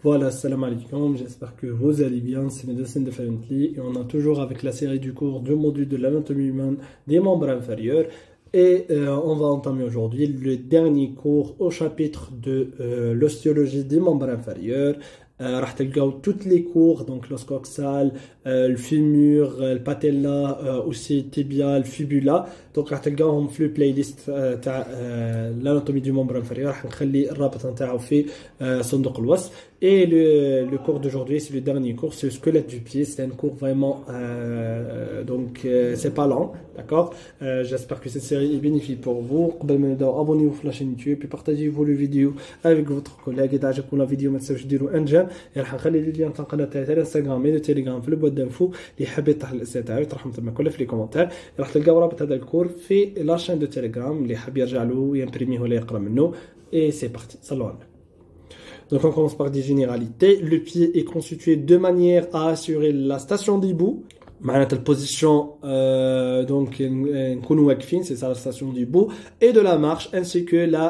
Voilà, salam alaikum, j'espère que vous allez bien, c'est Medicine Definitely et on a toujours avec la série du cours du module de l'anatomie humaine des membres inférieurs et on va entamer aujourd'hui le dernier cours au chapitre de l'ostéologie des membres inférieurs. راح تلقاو toutes les cours donc l'os coxal, le fémur, le patella, aussi tibia, le fibula donc راح تلقاهم في البلاي ليست تاع l'anatomie du membre inférieur. راح نخلي الرابط نتاعو في صندوق الوصف. Et le cours d'aujourd'hui, c'est le dernier cours, c'est le squelette du pied. C'est un cours vraiment, c'est pas lent, d'accord. J'espère que cette série est bénéfique pour vous. Abonnez-vous à la chaîne YouTube et partagez-vous la vidéo avec votre collègue. Et d'ajouter la vidéo, ما تنساوش ديروا un j'aime. Et راح نخلي لي لين تاع القناة تاعي الانستغرام et le Telegram في البواد دانفو اللي حاب يطرح الاسئله تاعو يطرحهم تما كله في لي كومونتير. راح تلقاو رابط هذا الكور في لا شين دو تيليجرام اللي حاب يرجع له ويمبريميه ولا يقرا منه. Et c'est parti. صلوا على النبي. Donc on commence par des généralités. Le pied est constitué de manière à assurer la station debout. La position donc c'est ça la station debout et de la marche ainsi que la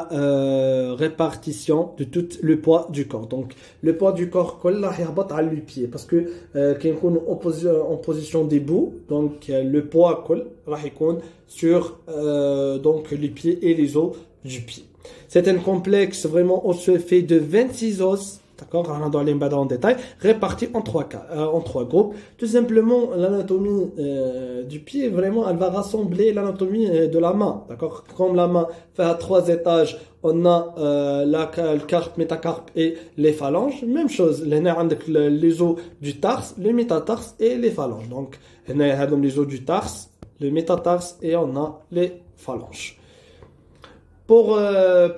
répartition de tout le poids du corps. Donc le poids du corps راح يهبط على le pied parce que كي نكونوا en position debout donc le poids كل راح يكون sur donc les pieds et les os du pied. C'est un complexe vraiment osseux fait de 26 os, d'accord, on doit aller en détail, répartis en trois groupes. Tout simplement, l'anatomie du pied, vraiment, elle va rassembler l'anatomie de la main, d'accord. Comme la main fait 3 étages, on a le carpe, métacarpe et les phalanges. Même chose, les os du tarse, le métatarse et les phalanges. Donc, on a les os du tarse, le métatarse et on a les phalanges. Pour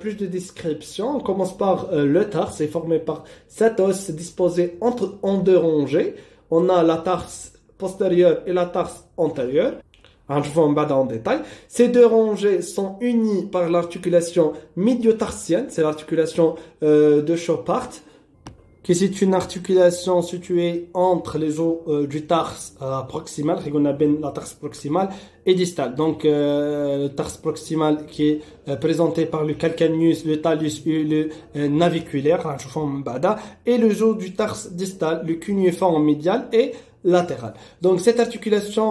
plus de description, on commence par le tarse, est formé par 7 os disposés en 2 rangées. On a la tarse postérieure et la tarse antérieure. Je vais en détail. Ces 2 rangées sont unies par l'articulation médio-tarsienne, c'est l'articulation de Chopart, qui c'est une articulation située entre les os du tarse proximal, on a bien la tarse proximale et distale. Donc le tarse proximal qui est présenté par le calcaneus, le talus et le naviculaire, et le os du tarse distal, le cuneiforme médial et latéral. Donc cette articulation,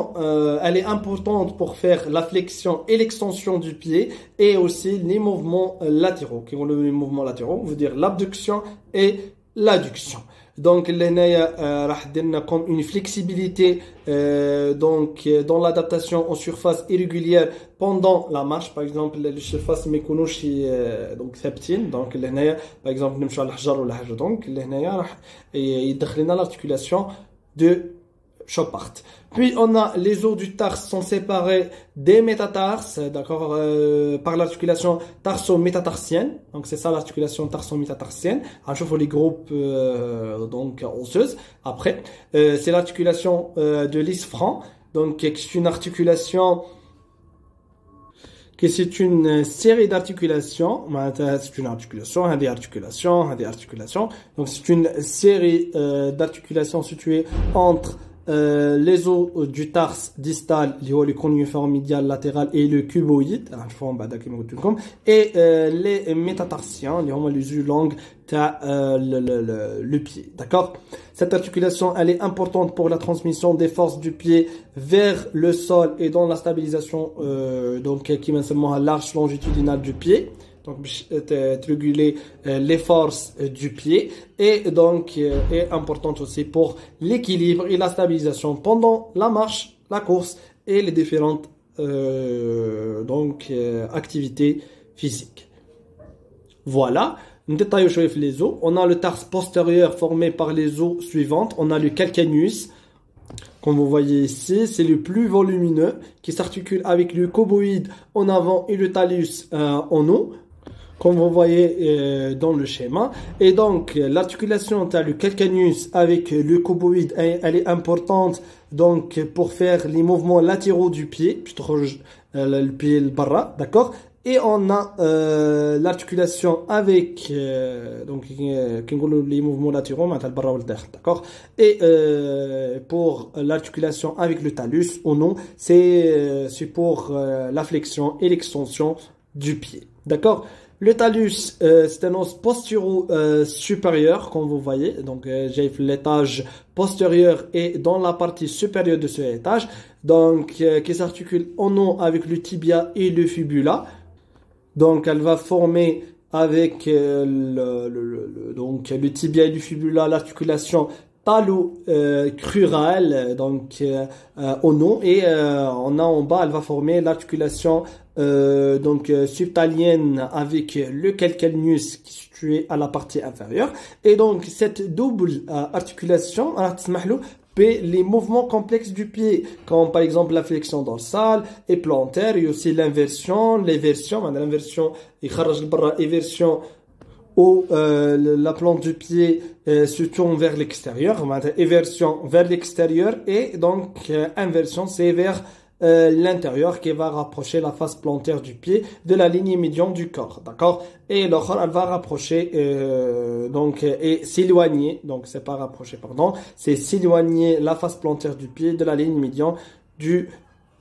elle est importante pour faire la flexion et l'extension du pied et aussi les mouvements latéraux. Qui vont les mouvements latéraux, on veut dire l'abduction et l'adduction. Donc comme une flexibilité donc dans l'adaptation aux surfaces irrégulières pendant la marche. Par exemple les surfaces ما يكونوش donc ثابتين donc par exemple نمشوا على الحجر ولا حاجه donc لهنايا راح يدخل لنا l'articulation de Chopart. Puis on a les os du tarse sont séparés des métatarses, d'accord, par l'articulation tarso-métatarsienne. Donc c'est ça l'articulation tarso-métatarsienne. On trouve les groupes donc osseuses. Après, c'est l'articulation de l'isfranc. Donc c'est une articulation c'est une série d'articulations. C'est une articulation, des articulations. Donc c'est une série d'articulations situées entre les os du tarse distal, le cuneiforme médial latéral et le cuboïde, et les métatarsiens, les os longues, le pied, d'accord. Cette articulation, elle est importante pour la transmission des forces du pied vers le sol et dans la stabilisation, donc qui met seulement l'arche longitudinale du pied. Donc réguler les forces du pied et donc est importante aussi pour l'équilibre et la stabilisation pendant la marche, la course et les différentes activités physiques. Voilà. On détaille les os. On a le tarse postérieur formé par les os suivantes. On a le calcaneus. Comme vous voyez ici, c'est le plus volumineux qui s'articule avec le cuboïde en avant et le talus en haut. Comme vous voyez dans le schéma. Et donc, l'articulation entre le calcaneus avec le cuboïde, elle est importante donc pour faire les mouvements latéraux du pied, le pied le barra, d'accord. Et on a l'articulation avec donc les mouvements latéraux, d'accord. Et pour l'articulation avec le talus au nom, c'est pour la flexion et l'extension du pied, d'accord. Le talus, c'est un os postéro-supérieur, comme vous voyez. Donc, j'ai l'étage postérieur et dans la partie supérieure de cet étage. Donc, qui s'articule en haut avec le tibia et le fibula. Donc, elle va former avec donc, le tibia et le fibula l'articulation talo-crurale, donc au nom, et on a en bas, elle va former l'articulation donc subtalienne avec le calcaneus qui est situé à la partie inférieure. Et donc cette double articulation les mouvements complexes du pied, comme par exemple la flexion dorsale et plantaire, et aussi l'inversion, l'éversion, éversion où la plante du pied se tourne vers l'extérieur, éversion vers l'extérieur, et donc inversion c'est vers l'intérieur qui va rapprocher la face plantaire du pied de la ligne médiane du corps, d'accord? Et l'autre, elle va rapprocher donc et s'éloigner, donc c'est pas rapprocher, pardon, c'est s'éloigner la face plantaire du pied de la ligne médiane du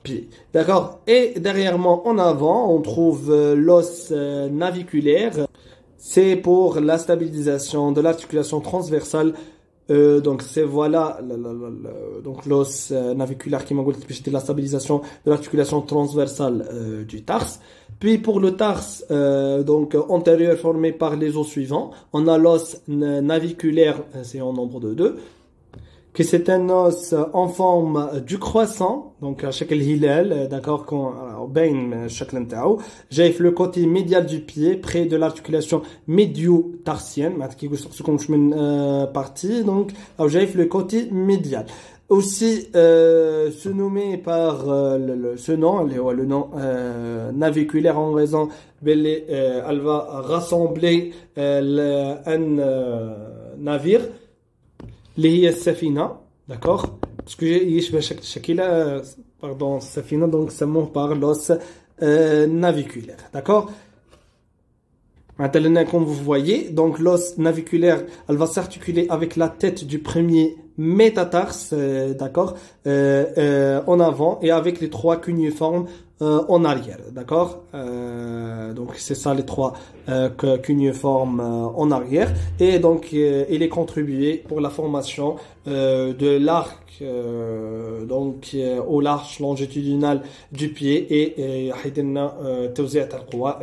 pied, d'accord? Et derrière moi, en avant, on trouve l'os naviculaire. C'est pour la stabilisation de l'articulation transversale. Donc c'est voilà donc l'os naviculaire qui m'a dit la stabilisation de l'articulation transversale du tarse. Puis pour le tarse donc antérieur formé par les os suivants, on a l'os naviculaire, c'est en nombre de 2, que c'est un os en forme du croissant, donc à chaque hilal, d'accord, j'ai le côté médial du pied, près de l'articulation médio-tarsienne, partie, donc j'ai le côté médial. Aussi se nommé par ce nom, le nom naviculaire en raison, elle va rassembler un navire. اللي هي السفينة, d'accord, parce que يشبه شكلها pardon السفينة, donc ça monte par l'os naviculaire, d'accord. Maintenant, comme vous voyez, donc l'os naviculaire, elle va s'articuler avec la tête du premier métatarse, d'accord, en avant, et avec les 3 cuneiformes en arrière, d'accord. Donc c'est ça les 3 cuneiformes en arrière, et donc il est contribué pour la formation de l'arc donc au l'arche longitudinale du pied, et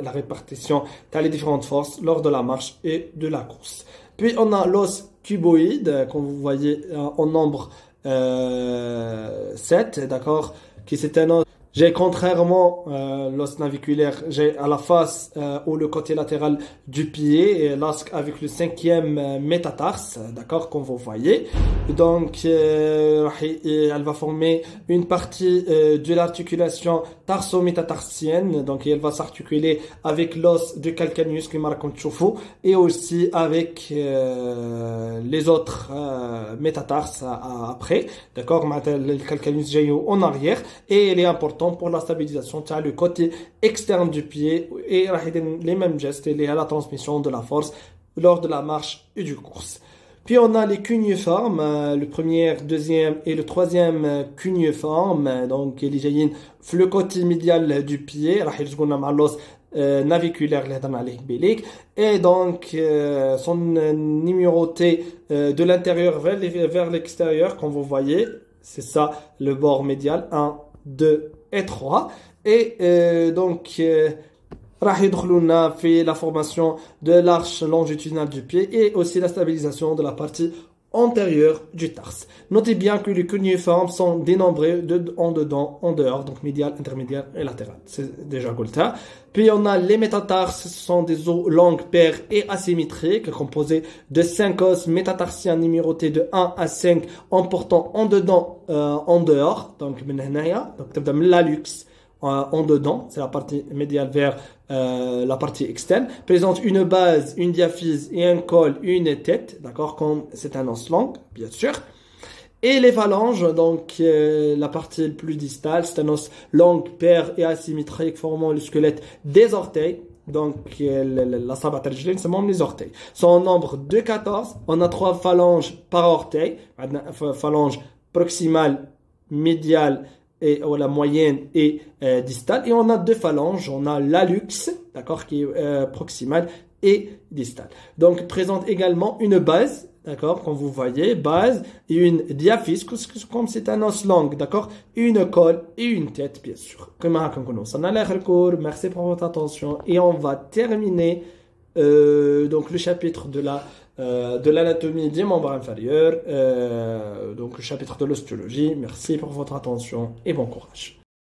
la répartition des différentes forces lors de la marche et de la course. Puis on a l'os cuboïde, comme vous voyez en nombre 7, d'accord, qui c'est un os. J'ai contrairement l'os naviculaire, j'ai à la face ou le côté latéral du pied, et l'asque avec le 5e métatarse, d'accord, comme vous voyez. Donc elle va former une partie de l'articulation tarso-métatarsienne, donc elle va s'articuler avec l'os de calcaneus qui marque choufou, et aussi avec les autres métatarses après, d'accord, le calcaneus jaillot en arrière, et il est important pour la stabilisation, tu as le côté externe du pied, et les mêmes gestes liés à la transmission de la force lors de la marche et du course. Puis on a les cuneiformes, le premier, deuxième et le troisième cuneiforme, donc les jaillines le côté médial du pied, l'os naviculaire, et donc sont numérotés de l'intérieur vers l'extérieur, comme vous voyez, c'est ça le bord médial, 1, 2 et 3, et donc راح يدخلونا في la formation de l'arche longitudinale du pied, et aussi la stabilisation de la partie antérieure du tarse. Notez bien que les cuneiformes sont dénombrés en dedans, en dehors, donc médial, intermédiaire et latéral. C'est déjà Golta. Puis on a les métatarses, ce sont des os longues, paires et asymétriques, composés de 5 os métatarsiens numérotés de 1 à 5, en portant en dedans, en dehors, donc la luxe. En dedans, c'est la partie médiale vers la partie externe, présente une base, une diaphyse et un col, une tête, d'accord, comme c'est un os long, bien sûr. Et les phalanges, donc la partie plus distale, c'est un os long, paire et asymétrique formant le squelette des orteils. Donc la sabat al-jlin, c'est même les orteils. Sont en nombre de 14. On a 3 phalanges par orteil, phalange proximale, médiale et ou la moyenne et distale. Et on a deux phalanges, on a l'hallux, d'accord, qui est proximal et distal. Donc présente également une base, d'accord, comme vous voyez, base et une diaphyse, comme c'est un os long, d'accord, une colle et une tête, bien sûr. Merci pour votre attention et on va terminer donc le chapitre de l'anatomie des membres inférieurs, donc le chapitre de l'ostéologie. Merci pour votre attention et bon courage.